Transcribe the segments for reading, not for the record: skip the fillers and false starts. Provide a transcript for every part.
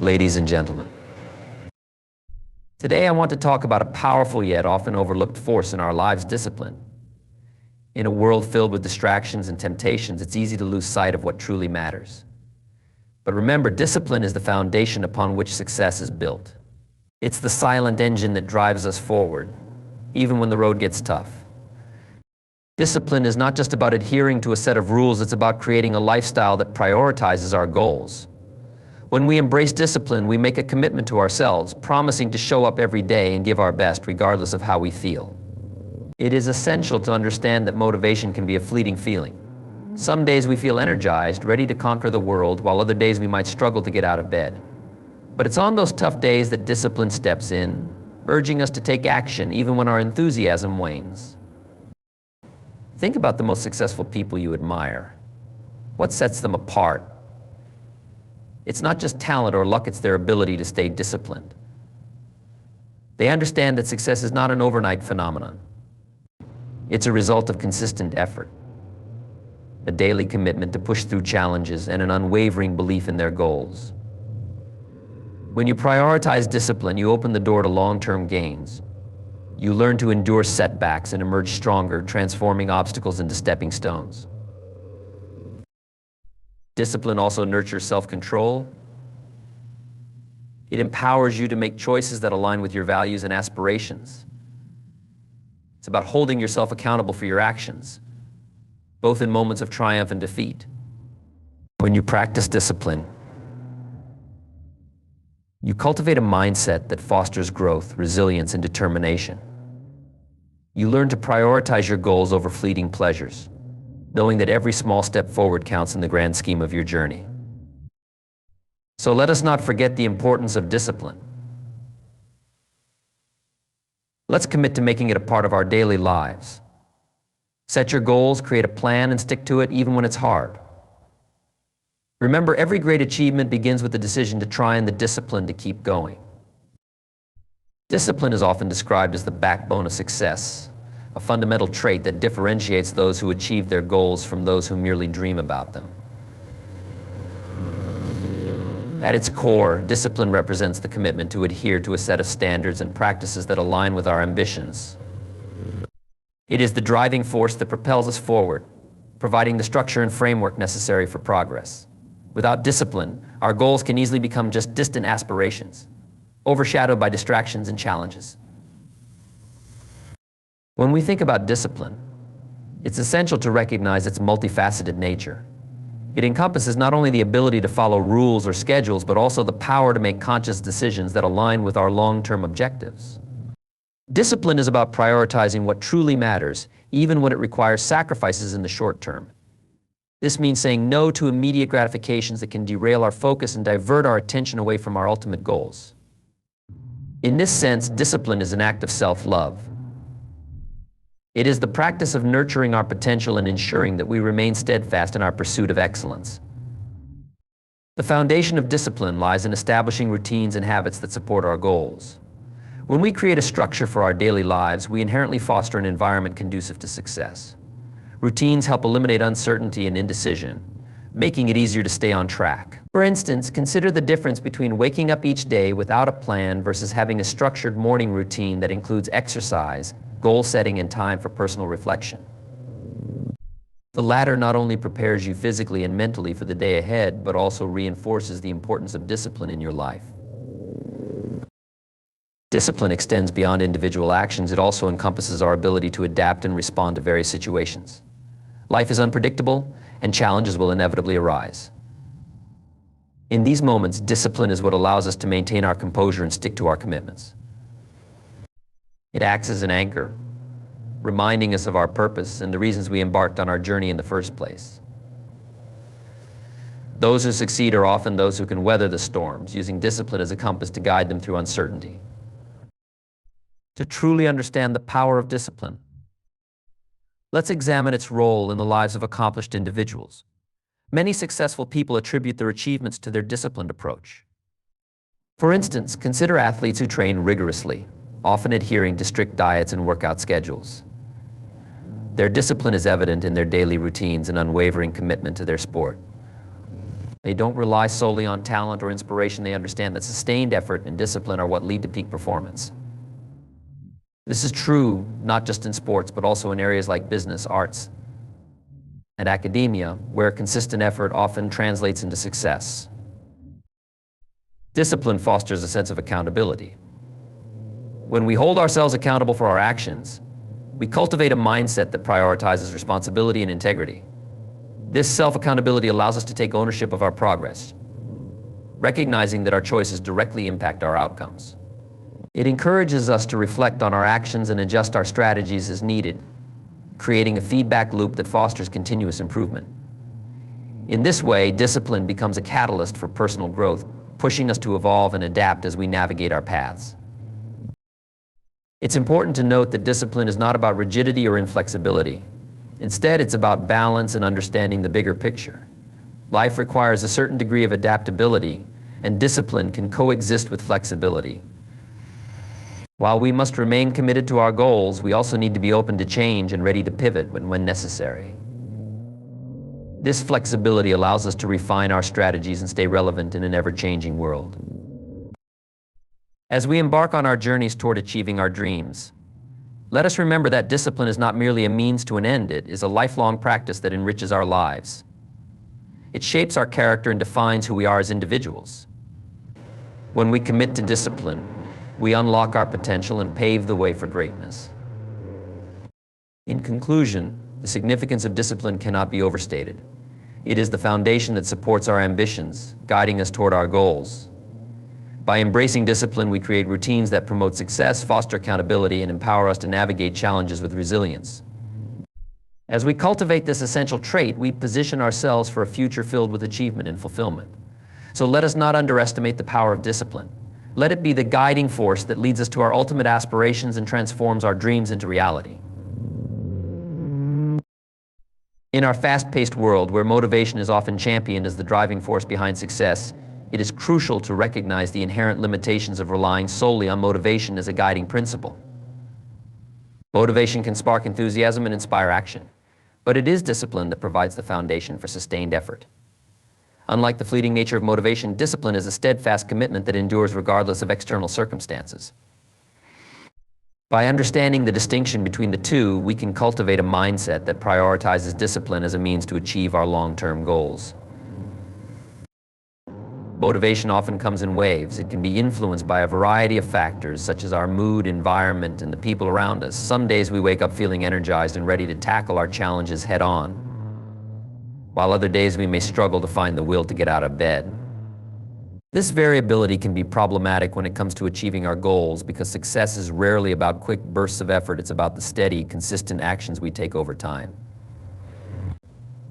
Ladies and gentlemen, today I want to talk about a powerful yet often overlooked force in our lives, discipline. In a world filled with distractions and temptations, it's easy to lose sight of what truly matters. But remember, discipline is the foundation upon which success is built. It's the silent engine that drives us forward, even when the road gets tough. Discipline is not just about adhering to a set of rules, it's about creating a lifestyle that prioritizes our goals. When we embrace discipline, we make a commitment to ourselves, promising to show up every day and give our best regardless of how we feel. It is essential to understand that motivation can be a fleeting feeling. Some days we feel energized, ready to conquer the world, while other days we might struggle to get out of bed. But it's on those tough days that discipline steps in, urging us to take action even when our enthusiasm wanes. Think about the most successful people you admire. What sets them apart? It's not just talent or luck, it's their ability to stay disciplined. They understand that success is not an overnight phenomenon. It's a result of consistent effort, a daily commitment to push through challenges, and an unwavering belief in their goals. When you prioritize discipline, you open the door to long-term gains. You learn to endure setbacks and emerge stronger, transforming obstacles into stepping stones. Discipline also nurtures self-control. It empowers you to make choices that align with your values and aspirations. It's about holding yourself accountable for your actions, both in moments of triumph and defeat. When you practice discipline, you cultivate a mindset that fosters growth, resilience, and determination. You learn to prioritize your goals over fleeting pleasures, knowing that every small step forward counts in the grand scheme of your journey. So let us not forget the importance of discipline. Let's commit to making it a part of our daily lives. Set your goals, create a plan, and stick to it even when it's hard. Remember, every great achievement begins with the decision to try and the discipline to keep going. Discipline is often described as the backbone of success, a fundamental trait that differentiates those who achieve their goals from those who merely dream about them. At its core, discipline represents the commitment to adhere to a set of standards and practices that align with our ambitions. It is the driving force that propels us forward, providing the structure and framework necessary for progress. Without discipline, our goals can easily become just distant aspirations, overshadowed by distractions and challenges. When we think about discipline, it's essential to recognize its multifaceted nature. It encompasses not only the ability to follow rules or schedules, but also the power to make conscious decisions that align with our long-term objectives. Discipline is about prioritizing what truly matters, even when it requires sacrifices in the short term. This means saying no to immediate gratifications that can derail our focus and divert our attention away from our ultimate goals. In this sense, discipline is an act of self-love. It is the practice of nurturing our potential and ensuring that we remain steadfast in our pursuit of excellence. The foundation of discipline lies in establishing routines and habits that support our goals. When we create a structure for our daily lives, we inherently foster an environment conducive to success. Routines help eliminate uncertainty and indecision, making it easier to stay on track. For instance, consider the difference between waking up each day without a plan versus having a structured morning routine that includes exercise, goal setting, and time for personal reflection. The latter not only prepares you physically and mentally for the day ahead, but also reinforces the importance of discipline in your life. Discipline extends beyond individual actions. It also encompasses our ability to adapt and respond to various situations. Life is unpredictable, and challenges will inevitably arise. In these moments, discipline is what allows us to maintain our composure and stick to our commitments. It acts as an anchor, reminding us of our purpose and the reasons we embarked on our journey in the first place. Those who succeed are often those who can weather the storms, using discipline as a compass to guide them through uncertainty. To truly understand the power of discipline, let's examine its role in the lives of accomplished individuals. Many successful people attribute their achievements to their disciplined approach. For instance, consider athletes who train rigorously, often adhering to strict diets and workout schedules. Their discipline is evident in their daily routines and unwavering commitment to their sport. They don't rely solely on talent or inspiration. They understand that sustained effort and discipline are what lead to peak performance. This is true not just in sports, but also in areas like business, arts, and academia, where consistent effort often translates into success. Discipline fosters a sense of accountability. When we hold ourselves accountable for our actions, we cultivate a mindset that prioritizes responsibility and integrity. This self-accountability allows us to take ownership of our progress, recognizing that our choices directly impact our outcomes. It encourages us to reflect on our actions and adjust our strategies as needed, creating a feedback loop that fosters continuous improvement. In this way, discipline becomes a catalyst for personal growth, pushing us to evolve and adapt as we navigate our paths. It's important to note that discipline is not about rigidity or inflexibility. Instead, it's about balance and understanding the bigger picture. Life requires a certain degree of adaptability, and discipline can coexist with flexibility. While we must remain committed to our goals, we also need to be open to change and ready to pivot when necessary. This flexibility allows us to refine our strategies and stay relevant in an ever-changing world. As we embark on our journeys toward achieving our dreams, let us remember that discipline is not merely a means to an end. It is a lifelong practice that enriches our lives. It shapes our character and defines who we are as individuals. When we commit to discipline, we unlock our potential and pave the way for greatness. In conclusion, the significance of discipline cannot be overstated. It is the foundation that supports our ambitions, guiding us toward our goals. By embracing discipline, we create routines that promote success, foster accountability, and empower us to navigate challenges with resilience. As we cultivate this essential trait, we position ourselves for a future filled with achievement and fulfillment. So let us not underestimate the power of discipline. Let it be the guiding force that leads us to our ultimate aspirations and transforms our dreams into reality. In our fast-paced world, where motivation is often championed as the driving force behind success, it is crucial to recognize the inherent limitations of relying solely on motivation as a guiding principle. Motivation can spark enthusiasm and inspire action, but it is discipline that provides the foundation for sustained effort. Unlike the fleeting nature of motivation, discipline is a steadfast commitment that endures regardless of external circumstances. By understanding the distinction between the two, we can cultivate a mindset that prioritizes discipline as a means to achieve our long-term goals. Motivation often comes in waves. It can be influenced by a variety of factors, such as our mood, environment, and the people around us. Some days we wake up feeling energized and ready to tackle our challenges head-on, while other days we may struggle to find the will to get out of bed. This variability can be problematic when it comes to achieving our goals, because success is rarely about quick bursts of effort. It's about the steady, consistent actions we take over time.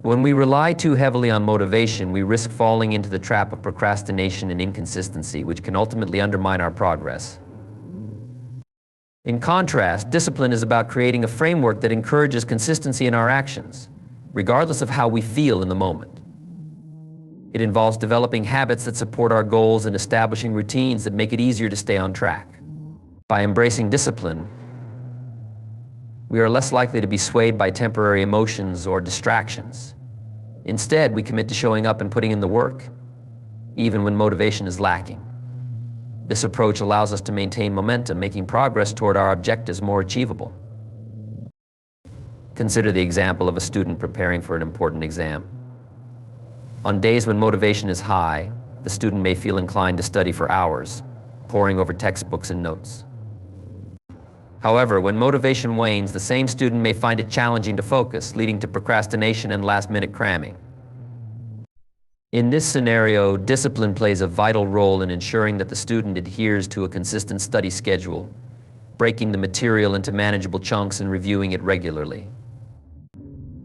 When we rely too heavily on motivation, we risk falling into the trap of procrastination and inconsistency, which can ultimately undermine our progress. In contrast, discipline is about creating a framework that encourages consistency in our actions, regardless of how we feel in the moment. It involves developing habits that support our goals and establishing routines that make it easier to stay on track. By embracing discipline, we are less likely to be swayed by temporary emotions or distractions. Instead, we commit to showing up and putting in the work, even when motivation is lacking. This approach allows us to maintain momentum, making progress toward our objectives more achievable. Consider the example of a student preparing for an important exam. On days when motivation is high, the student may feel inclined to study for hours, poring over textbooks and notes. However, when motivation wanes, the same student may find it challenging to focus, leading to procrastination and last-minute cramming. In this scenario, discipline plays a vital role in ensuring that the student adheres to a consistent study schedule, breaking the material into manageable chunks and reviewing it regularly.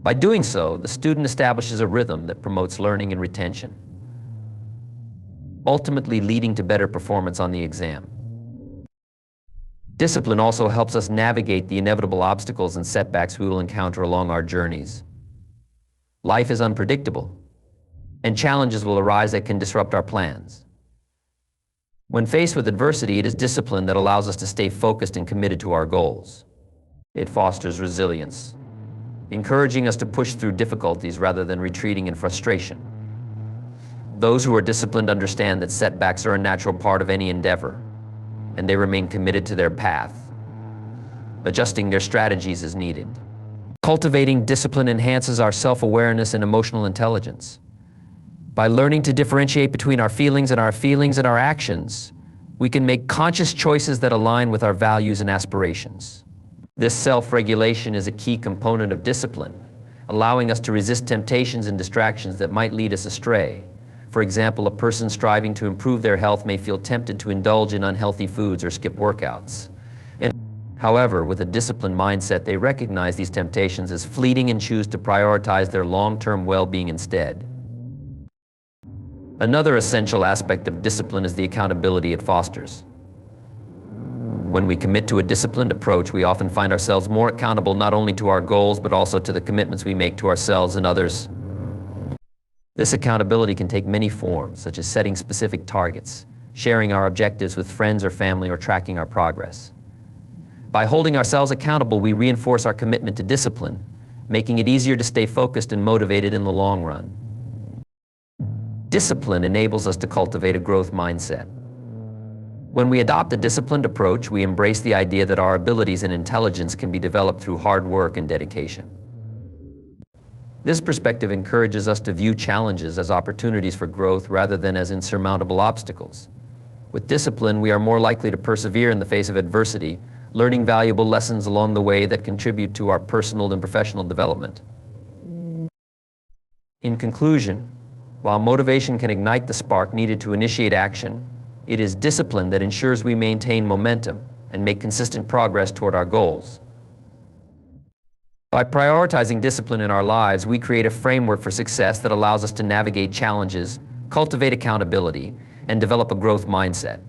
By doing so, the student establishes a rhythm that promotes learning and retention, ultimately leading to better performance on the exam. Discipline also helps us navigate the inevitable obstacles and setbacks we will encounter along our journeys. Life is unpredictable, and challenges will arise that can disrupt our plans. When faced with adversity, it is discipline that allows us to stay focused and committed to our goals. It fosters resilience, encouraging us to push through difficulties rather than retreating in frustration. Those who are disciplined understand that setbacks are a natural part of any endeavor, and they remain committed to their path, adjusting their strategies as needed. Cultivating discipline enhances our self-awareness and emotional intelligence. By learning to differentiate between our feelings and our actions, we can make conscious choices that align with our values and aspirations. This self-regulation is a key component of discipline, allowing us to resist temptations and distractions that might lead us astray. For example, a person striving to improve their health may feel tempted to indulge in unhealthy foods or skip workouts. However, with a disciplined mindset, they recognize these temptations as fleeting and choose to prioritize their long-term well-being instead. Another essential aspect of discipline is the accountability it fosters. When we commit to a disciplined approach, we often find ourselves more accountable not only to our goals, but also to the commitments we make to ourselves and others. This accountability can take many forms, such as setting specific targets, sharing our objectives with friends or family, or tracking our progress. By holding ourselves accountable, we reinforce our commitment to discipline, making it easier to stay focused and motivated in the long run. Discipline enables us to cultivate a growth mindset. When we adopt a disciplined approach, we embrace the idea that our abilities and intelligence can be developed through hard work and dedication. This perspective encourages us to view challenges as opportunities for growth rather than as insurmountable obstacles. With discipline, we are more likely to persevere in the face of adversity, learning valuable lessons along the way that contribute to our personal and professional development. In conclusion, while motivation can ignite the spark needed to initiate action, it is discipline that ensures we maintain momentum and make consistent progress toward our goals. By prioritizing discipline in our lives, we create a framework for success that allows us to navigate challenges, cultivate accountability, and develop a growth mindset.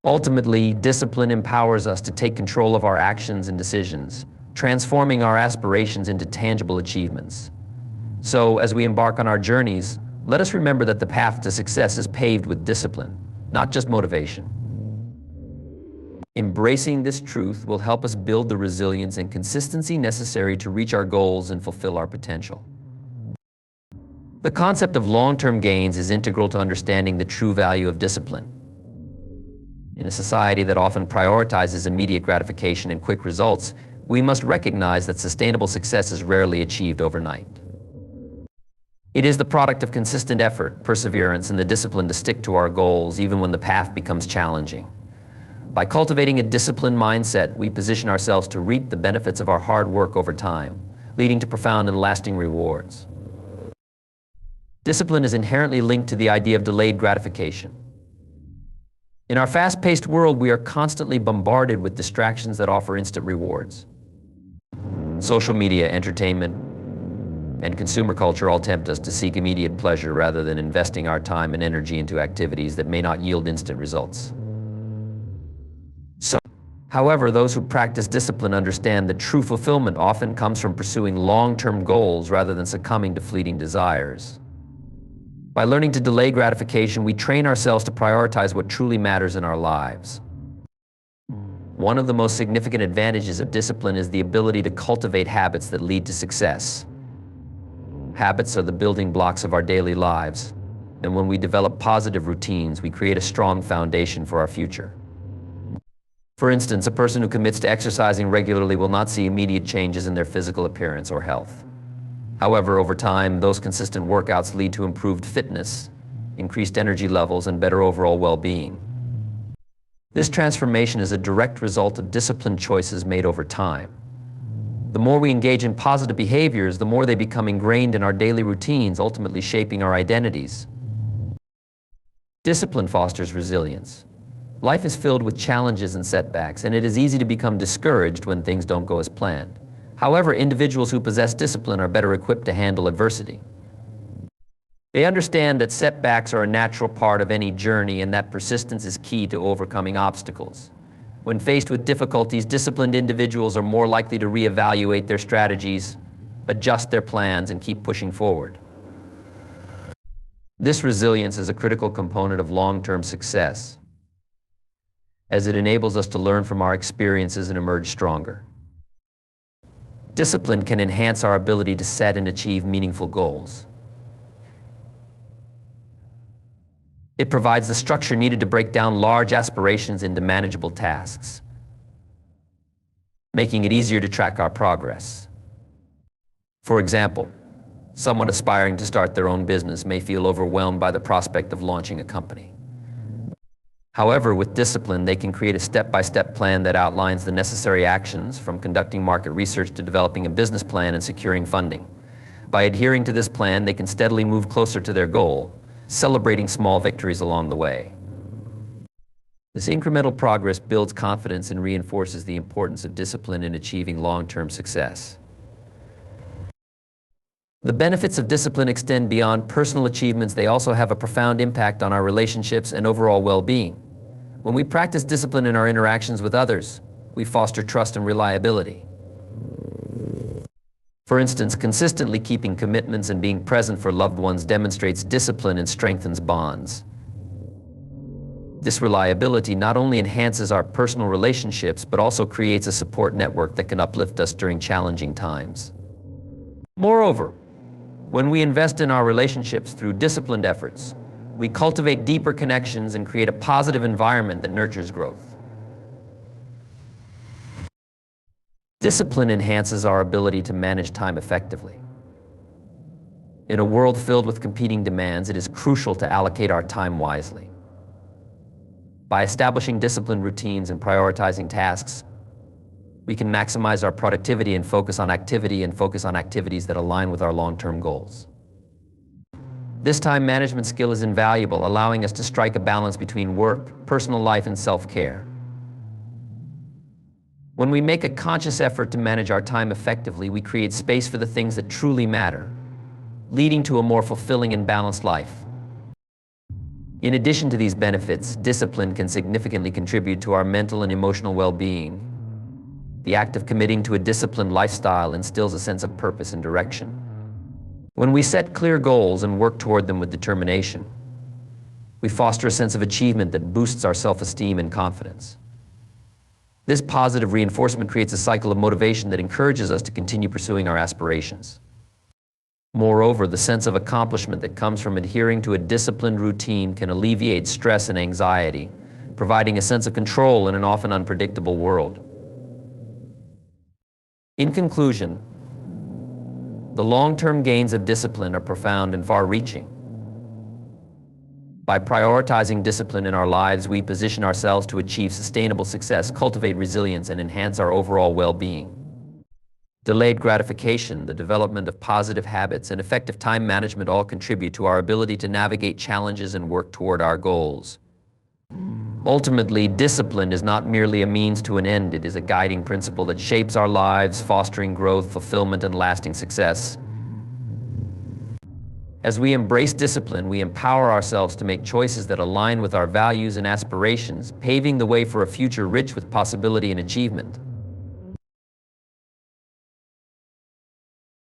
Ultimately, discipline empowers us to take control of our actions and decisions, transforming our aspirations into tangible achievements. So, as we embark on our journeys, let us remember that the path to success is paved with discipline, not just motivation. Embracing this truth will help us build the resilience and consistency necessary to reach our goals and fulfill our potential. The concept of long-term gains is integral to understanding the true value of discipline. In a society that often prioritizes immediate gratification and quick results, we must recognize that sustainable success is rarely achieved overnight. It is the product of consistent effort, perseverance, and the discipline to stick to our goals even when the path becomes challenging. By cultivating a disciplined mindset, we position ourselves to reap the benefits of our hard work over time, leading to profound and lasting rewards. Discipline is inherently linked to the idea of delayed gratification. In our fast-paced world, we are constantly bombarded with distractions that offer instant rewards. Social media, entertainment, and consumer culture all tempt us to seek immediate pleasure rather than investing our time and energy into activities that may not yield instant results. However, those who practice discipline understand that true fulfillment often comes from pursuing long-term goals rather than succumbing to fleeting desires. By learning to delay gratification, we train ourselves to prioritize what truly matters in our lives. One of the most significant advantages of discipline is the ability to cultivate habits that lead to success. Habits are the building blocks of our daily lives, and when we develop positive routines, we create a strong foundation for our future. For instance, a person who commits to exercising regularly will not see immediate changes in their physical appearance or health. However, over time, those consistent workouts lead to improved fitness, increased energy levels, and better overall well-being. This transformation is a direct result of disciplined choices made over time. The more we engage in positive behaviors, the more they become ingrained in our daily routines, ultimately shaping our identities. Discipline fosters resilience. Life is filled with challenges and setbacks, and it is easy to become discouraged when things don't go as planned. However, individuals who possess discipline are better equipped to handle adversity. They understand that setbacks are a natural part of any journey and that persistence is key to overcoming obstacles. When faced with difficulties, disciplined individuals are more likely to reevaluate their strategies, adjust their plans, and keep pushing forward. This resilience is a critical component of long-term success, as it enables us to learn from our experiences and emerge stronger. Discipline can enhance our ability to set and achieve meaningful goals. It provides the structure needed to break down large aspirations into manageable tasks, making it easier to track our progress. For example, someone aspiring to start their own business may feel overwhelmed by the prospect of launching a company. However, with discipline, they can create a step-by-step plan that outlines the necessary actions, from conducting market research to developing a business plan and securing funding. By adhering to this plan, they can steadily move closer to their goal, celebrating small victories along the way. This incremental progress builds confidence and reinforces the importance of discipline in achieving long-term success. The benefits of discipline extend beyond personal achievements. They also have a profound impact on our relationships and overall well-being. When we practice discipline in our interactions with others, we foster trust and reliability. For instance, consistently keeping commitments and being present for loved ones demonstrates discipline and strengthens bonds. This reliability not only enhances our personal relationships, but also creates a support network that can uplift us during challenging times. Moreover, when we invest in our relationships through disciplined efforts, we cultivate deeper connections and create a positive environment that nurtures growth. Discipline enhances our ability to manage time effectively. In a world filled with competing demands, it is crucial to allocate our time wisely. By establishing disciplined routines and prioritizing tasks, we can maximize our productivity and focus on activities that align with our long-term goals. This time management skill is invaluable, allowing us to strike a balance between work, personal life, and self-care. When we make a conscious effort to manage our time effectively, we create space for the things that truly matter, leading to a more fulfilling and balanced life. In addition to these benefits, discipline can significantly contribute to our mental and emotional well-being. The act of committing to a disciplined lifestyle instills a sense of purpose and direction. When we set clear goals and work toward them with determination, we foster a sense of achievement that boosts our self-esteem and confidence. This positive reinforcement creates a cycle of motivation that encourages us to continue pursuing our aspirations. Moreover, the sense of accomplishment that comes from adhering to a disciplined routine can alleviate stress and anxiety, providing a sense of control in an often unpredictable world. In conclusion, the long-term gains of discipline are profound and far-reaching. By prioritizing discipline in our lives, we position ourselves to achieve sustainable success, cultivate resilience, and enhance our overall well-being. Delayed gratification, the development of positive habits, and effective time management all contribute to our ability to navigate challenges and work toward our goals. Ultimately, discipline is not merely a means to an end. It is a guiding principle that shapes our lives, fostering growth, fulfillment, and lasting success. As we embrace discipline, we empower ourselves to make choices that align with our values and aspirations, paving the way for a future rich with possibility and achievement.